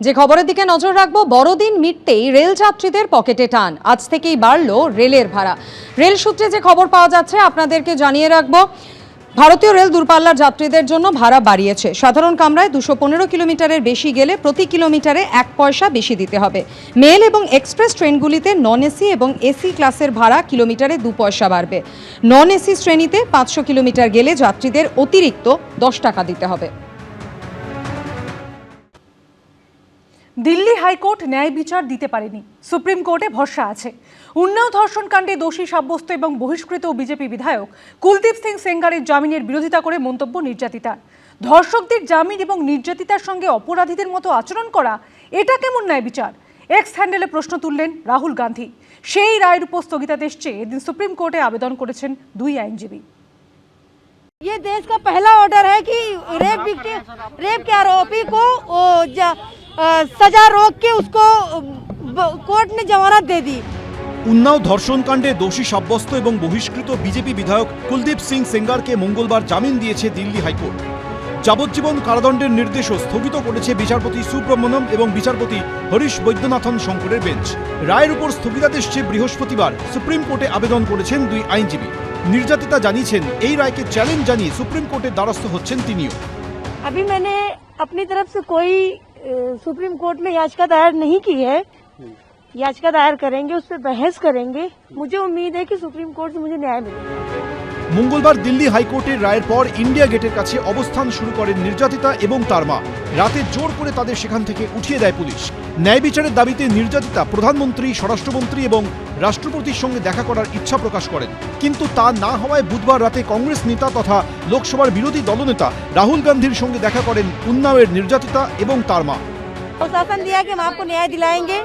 যে খবরের দিকে নজর রাখবো, বড়দিন মিটতেই রেল যাত্রীদের পকেটে টান। আজ থেকেই বাড়লো রেলের ভাড়া। রেল সূত্রে যে খবর পাওয়া যাচ্ছে আপনাদেরকে জানিয়ে রাখবো, ভারতীয় রেল দূরপাল্লার যাত্রীদের জন্য ভাড়া বাড়িয়েছে। সাধারণ কামরায় 215 কিলোমিটারের বেশি গেলে প্রতি কিলোমিটারে 1 পয়সা বেশি দিতে হবে। মেল এবং এক্সপ্রেস ট্রেনগুলিতে নন এসি এবং এসি ক্লাসের ভাড়া কিলোমিটারে 2 পয়সা বাড়বে। নন এসি শ্রেণীতে 500 কিলোমিটার গেলে যাত্রীদের অতিরিক্ত 10 টাকা দিতে হবে। দিল্লি হাইকোর্ট ন্যায় বিচার দিতে পারেনি, সুপ্রিম কোর্টে ভরসা আছে। উন্নাও ধর্ষণ কাণ্ডে দোষী সাব্যস্ত এবং বহিষ্কৃত বিজেপি বিধায়ক কুলদীপ সিং সেঙ্গারের জামিনের বিরোধিতা করে মন্তব্য নির্যাতিতার। ধর্ষকদের জামিন এবং নির্যাতিতার সঙ্গে অপরাধীদের মতো আচরণ করা, এটা কেমন ন্যায় বিচার? এক্স হ্যান্ডেলে প্রশ্ন তুললেন রাহুল গান্ধী। সেই রায়ের উপর স্থগিতাদেশ চেয়ে এদিন সুপ্রিম কোর্টে আবেদন করেছেন 2 আইনজীবী। ये देश का पहला ऑर्डर है कि रेप के आरोपी को सजा रोक के उसको कोर्ट ने जमानत दे दी। उन्नाव धर्षण कांडे दोषी साब्यस्त एवं बहिष्कृत बीजेपी विधायक कुलदीप सिंह सेंगारके मंगलवार जामिन दिएছে दिल्ली हाईकोर्ट। যাবজ্জীবন কারাদণ্ডের নির্দেশও স্থগিত করেছে বিচারপতি সুব্রমণ্যম এবং বিচারপতি হরিশ বৈদ্যনাথন শঙ্করের বেঞ্চ। রায়ের উপর স্থগিতাদেশ চেয়ে বৃহস্পতিবার সুপ্রিম কোর্টে আবেদন করেছেন 2 আইনজীবী। নির্যাতিতা জানিয়েছেন এই রায়কে চ্যালেঞ্জ জানিয়ে সুপ্রিম কোর্টের দ্বারস্থ হচ্ছেন তিনিও। अभी मैंने अपनी तरफ से कोई सुप्रीम कोर्ट में याचिका दायर नहीं की है। याचिका दायर करेंगे, उस पर बहस करेंगे। मुझे उम्मीद है कि सुप्रीम कोर्ट से मुझे न्याय मिलेगा। मंगलवार दिल्ली हाईकोर्टेर राয়ের পর इंडिया गेटेर কাছে অবস্থান শুরু করেন নির্যাতিতা এবং তার মা। রাতে জোর করে তাদের সেখান থেকে উঠিয়ে দেয় পুলিশ। ন্যায় বিচারের দাবিতে নির্যাতিতা প্রধানমন্ত্রী, স্বরাষ্ট্রমন্ত্রী এবং রাষ্ট্রপতির সঙ্গে দেখা করার ইচ্ছা প্রকাশ করেন, কিন্তু তা না হওয়ায় বুধবার রাতে কংগ্রেস নেতা তথা লোকসভার বিরোধী দলনেতা রাহুল গান্ধীর সঙ্গে দেখা করেন উন্নাওয়ের নির্যাতিতা এবং তার মা। शासन दिया कि हम आपको न्याय दिलाएंगे,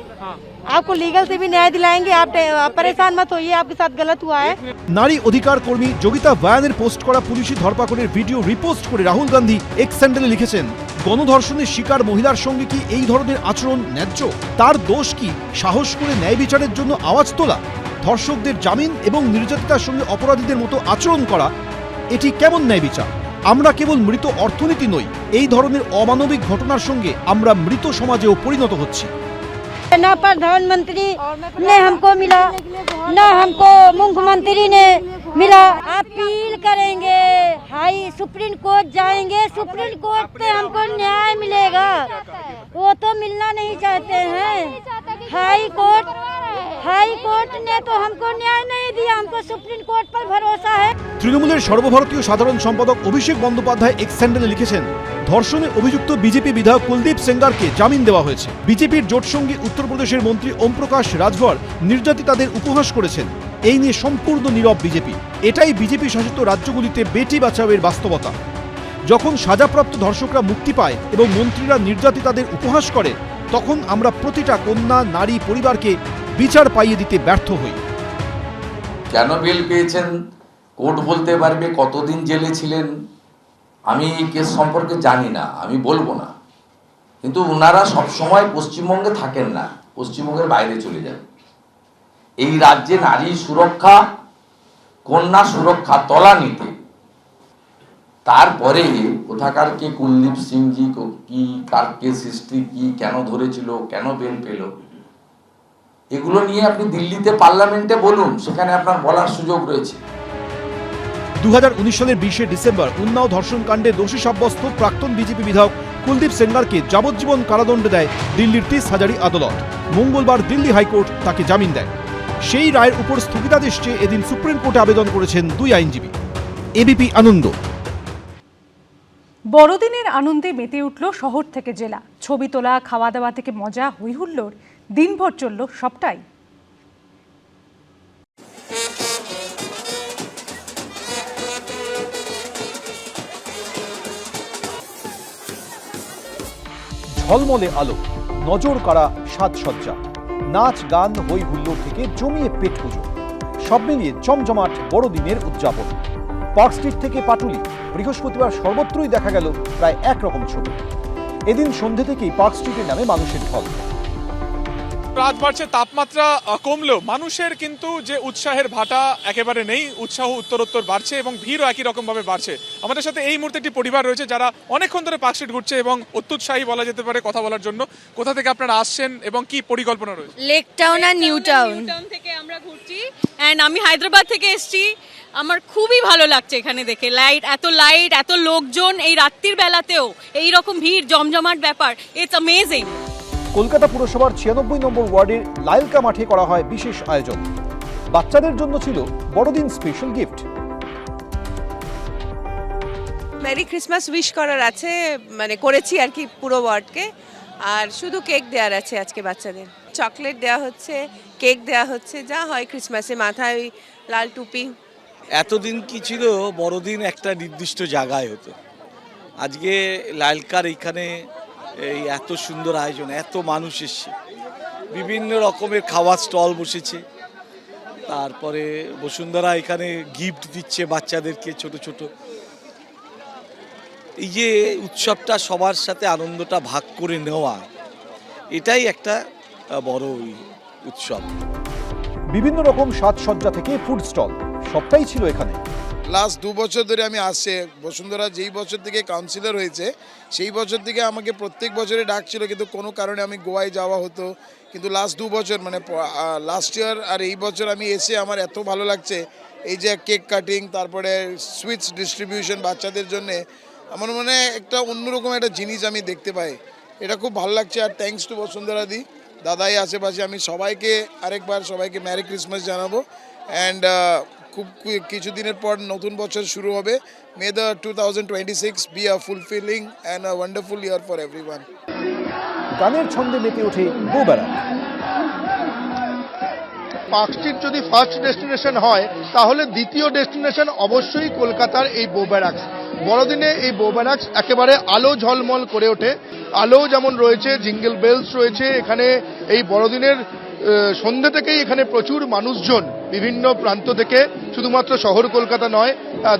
आपको लीगल से भी न्याय दिलाएंगे, आप परेशान मत होइए, आपके साथ गलत हुआ है। নারী অধিকার কর্মী যোগিতা বায়ানের পোস্ট করা পুলিশি ধরপাকড়ের ভিডিও রিপোস্ট করে রাহুল গান্ধী এক্স হ্যান্ডেলে লিখেছেন, গণধর্ষণের শিকার মহিলার সঙ্গে কি এই ধরনের আচরণ ন্যায্য? তার দোষ কি সাহস করে ন্যায় বিচারের জন্য আওয়াজ তোলা? ধর্ষকদের জামিন এবং নির্যাতিতার সঙ্গে অপরাধীদের মতো আচরণ করা, এটি কেমন ন্যায় বিচার? আমরা কেবল মৃত অর্থনীতি নই, এই ধরনের অমানবিক ঘটনার সঙ্গে আমরা মৃত সমাজেও পরিণত হচ্ছি। ना प्रधानमंत्री ने हमको मिला, ना हमको मुख्यमंत्री ने मिला। अपील करेंगे, हाई सुप्रीम कोर्ट जाएंगे, सुप्रीम कोर्ट पे हमको न्याय मिलेगा। वो तो मिलना नहीं चाहते हैं। हाई कोर्ट ने तो हमको न्याय नहीं दिया, हमको सुप्रीम कोर्ट पर भरोसा है। তৃণমূলের সর্বভারতীয় সাধারণ সম্পাদক অভিষেক বন্দ্যোপাধ্যায় এক্স হ্যান্ডেলে লিখেছেন, ধর্ষণে অভিযুক্ত বিজেপি বিধায়ক কুলদীপ সেঙ্গারকে জামিন দেওয়া হয়েছে। বিজেপির জোটসঙ্গী উত্তরপ্রদেশের মন্ত্রী ওমপ্রকাশ রাজভর নির্যাতিতাদের উপহাস করেছেন। এই নিয়ে সম্পূর্ণ নীরব বিজেপি। এটাই বিজেপি শাসিত রাজ্যগুলিতে বেটি বাঁচাওয়ের বাস্তবতা। যখন সাজাপ্রাপ্ত ধর্ষকরা মুক্তি পায় এবং মন্ত্রীরা নির্যাতিতাদের উপহাস করে, তখন আমরা প্রতিটা কন্যা, নারী, পরিবারকে বিচার পাইয়ে দিতে ব্যর্থ হই। কেন বেল পেয়েছেন কোর্ট বলতে পারবে, কতদিন জেলে ছিলেন আমি এই কেস সম্পর্কে জানি না, আমি বলবো না। কিন্তু ওনারা সবসময় পশ্চিমবঙ্গে থাকেন না, পশ্চিমবঙ্গের বাইরে চলে যান। এই রাজ্যে নারী সুরক্ষা, কন্যা সুরক্ষা তলানিতে। তারপরে কোথাকার কে কুলদীপ সিংজি কি, কার কেস হিস্ট্রি কি, কেন ধরেছিল, কেন বেল পেল, এগুলো নিয়ে আপনি দিল্লিতে পার্লামেন্টে বলুন, সেখানে আপনার বলার সুযোগ রয়েছে। 2019 সালের 20 ডিসেম্বর উন্নাও ধর্ষণ কাণ্ডে দোষী সাব্যস্ত প্রাক্তন বিজেপি বিধায়ক কুলদীপ সেঙ্গারকে যাবজ্জীবন কারাদণ্ড দেয় দিল্লির 30 হাজারি আদালত। মঙ্গলবার দিল্লি হাইকোর্ট তাকে জামিন দেয়। সেই রায়ের উপর স্থগিতাদেশ চেয়ে এদিন সুপ্রিম কোর্টে আবেদন করেছেন 2 আইনজীবী। এবিপি আনন্দ। বড়দিনের আনন্দে মেতে উঠল শহর থেকে জেলা। ছবি তোলা, খাওয়া দাওয়া থেকে মজা, হইহুল্লোড়, দিনভর চলল সবটাই। ঝলমলে আলো, নজর কাড়া সাজসজ্জা, নাচ, গান, হই হুল্লোড় থেকে জমিয়ে পেট পুজো, সব মিলিয়ে জমজমাট বড়দিনের উদযাপন। পার্ক স্ট্রিট থেকে পাটুলি, বৃহস্পতিবার সর্বত্রই দেখা গেল প্রায় একরকম ছবি। এদিন সন্ধে থেকেই পার্ক স্ট্রিটের নামে মানুষের ঢল। রাত বাড়ছে, তাপমাত্রা কমলেও মানুষের কিন্তু যে উৎসাহের ভাটা একেবারে নেই। উৎসাহ উত্তরোত্তর বাড়ছে এবং ভিড়ও একই রকম ভাবে বাড়ছে। আমাদের সাথে এই মুহূর্তে একটি পরিবার রয়েছে যারা অনেকক্ষণ ধরে পার্ক স্ট্রিট ঘুরছে এবং অত্যুৎসাহী বলা যেতে পারে কথা বলার জন্য। কোথা থেকে আপনারা আসছেন এবং কি পরিকল্পনা রয়েছে? লেক টাউন আর নিউ টাউন থেকে আমরা ঘুরছি এন্ড আমি হায়দ্রাবাদ থেকে এসেছি। আমার খুবই ভালো লাগছে এখানে দেখে, লাইট, এত লোকজন এই রাত্রির বেলাতেও এই রকম ভিড় জমজমাট ব্যাপার, ইটস অ্যামেজিং। কলকাতা পুরসভার 96 নম্বর ওয়ার্ডের লাইলকা মাঠে করা হয় বিশেষ আয়োজন। বাচ্চাদের জন্য ছিল বড়দিন special gift. Merry Christmas wish করার আছে, মানে করেছি আর কি পুরো ওয়ার্ডকে। আর শুধু কেক দেওয়ার আছে আজকে বাচ্চাদের, চকলেট দেওয়া হচ্ছে, কেক দেওয়া হচ্ছে, যা হয় ক্রিসমাসে, মাথায় ওই লাল টুপি। এতদিন কি ছিল, বড়দিন একটা নির্দিষ্ট জায়গায় হতো। আজকে লালকার এইখানে এই এত সুন্দর আয়োজন, এত মানুষ এসছে, বিভিন্ন রকমের খাওয়ার স্টল বসেছে। তারপরে বসুন্ধরা এখানে গিফট দিচ্ছে বাচ্চাদেরকে ছোট ছোট। এই যে উৎসবটা, সবার সাথে আনন্দটা ভাগ করে নেওয়া, এটাই একটা বড় উৎসব। বিভিন্ন রকম সাজসজ্জা থেকে ফুড স্টল সবটাই ছিল এখানে। লাস্ট 2 বছর ধরে আমি আসছে। বসুন্ধরা যেই বছর থেকে কাউন্সিলর হয়েছে সেই বছর থেকে আমাকে প্রত্যেক বছরে ডাকছিল, কিন্তু কোনো কারণে আমি গোয়ায় যাওয়া হতো। কিন্তু লাস্ট 2 বছর মানে লাস্ট ইয়ার আর এই বছর আমি এসে আমার এত ভালো লাগছে। এই যে কেক কাটিং, তারপরে সুইটস ডিস্ট্রিবিউশন বাচ্চাদের জন্য, আমার মনে হয় একটা অন্যরকম একটা জিনিস আমি দেখতে পাই। এটা খুব ভালো লাগছে। আর থ্যাঙ্কস টু বসুন্ধরা দি, দাদাই আশেপাশে। আমি সবাইকে আরেকবার সবাইকে ম্যারি ক্রিসমাস জানাবো। অ্যান্ড খুব কিছুদিনের পর নতুন বছর শুরু হবে। May the 2026 be a fulfilling and a wonderful year for everyone. গানের ছন্দে মেতে ওঠে বউবেড়াক। পার্ক স্ট্রিট যদি ফার্স্ট ডেস্টিনেশন হয়, তাহলে দ্বিতীয় ডেস্টিনেশন অবশ্যই কলকাতার এই বউবেড়াক্স। বড়দিনে এই বউবেড়াক্স একেবারে আলো ঝলমল করে ওঠে। আলো যেমন রয়েছে, জিঙ্গল বেলস রয়েছে এখানে। এই বড়দিনের সন্ধ্যে থেকেই এখানে প্রচুর মানুষজন বিভিন্ন প্রান্ত থেকে, শুধুমাত্র শহর কলকাতা নয়,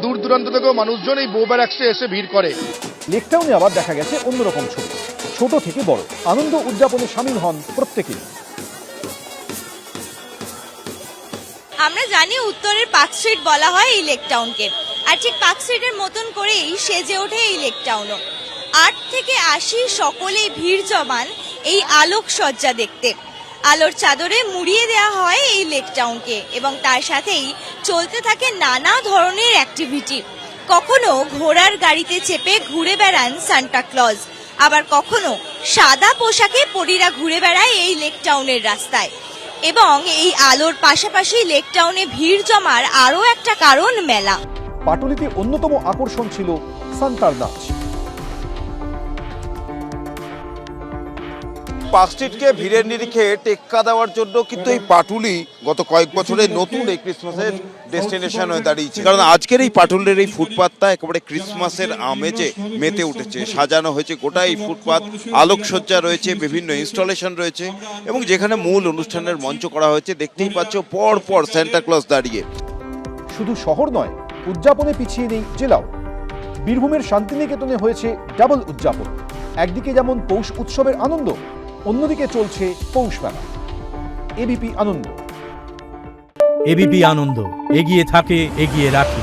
দূর দূরান্ত থেকেও মানুষজন এই বউবেড়াক্সে এসে ভিড় করে। লেকটাউনে আবার দেখা গেছে অন্যরকম ছবি। ছোট থেকে বড় আনন্দ উদযাপনে সামিল হন প্রত্যেকেই। আমরা জানি উত্তরের পার্ক স্ট্রিট বলা হয় এই লেক টাউনকে, আর ঠিক পার্ক স্ট্রিটের মতন করেই সেজে ওঠে এই লেক টাউনও। 8 থেকে 80 সকলেই ভিড় জমান এই আলোকসজ্জা দেখতে। আলোর চাদরে মুড়িয়ে দেওয়া হয় এই লেক টাউনকে এবং তার সাথেই চলতে থাকে নানা ধরনের অ্যাক্টিভিটি। কখনো ঘোড়ার গাড়িতে চেপে ঘুরে বেড়ান সান্টা ক্লজ, আবার কখনো সাদা পোশাকে পরীরা ঘুরে বেড়ায় এই লেক টাউনের রাস্তায়। এবং এই আলোর পাশাপাশি লেক টাউনে ভিড় জমার আরও একটা কারণ মেলা। পাটুলিতে অন্যতম আকর্ষণ ছিল সান্তার নাচ। পার্ক স্ট্রিটকে ভিড়ের নিরিখে টেক্কা দেওয়ার জন্য কিন্তু এই পাটুলি গত কয়েক বছরে নতুন এই ক্রিসমাসের ডেস্টিনেশন হয়ে দাঁড়িয়েছে। কারণ আজকের এই পাটুলির এই ফুটপাতটা একেবারে ক্রিসমাসের আমেজে মেতে উঠেছে। সাজানো হয়েছে গোটা এই ফুটপাত, আলোকসজ্জা রয়েছে, বিভিন্ন ইনস্টলেশন রয়েছে এবং যেখানে মূল অনুষ্ঠানের মঞ্চ করা হয়েছে দেখতেই পাচ্ছ পর পর সান্টা ক্লজ দাঁড়িয়ে। শুধু শহর নয়, উদযাপনে পিছিয়ে নেই জেলাও। বীরভূমের শান্তিনিকেতনে হয়েছে ডাবল উদযাপন। একদিকে যেমন পৌষ উৎসবের আনন্দ, অন্যদিকে চলছে পৌষ মেলা। এবিপি আনন্দ। এবিপি আনন্দ, এগিয়ে থাকে, এগিয়ে রাখে।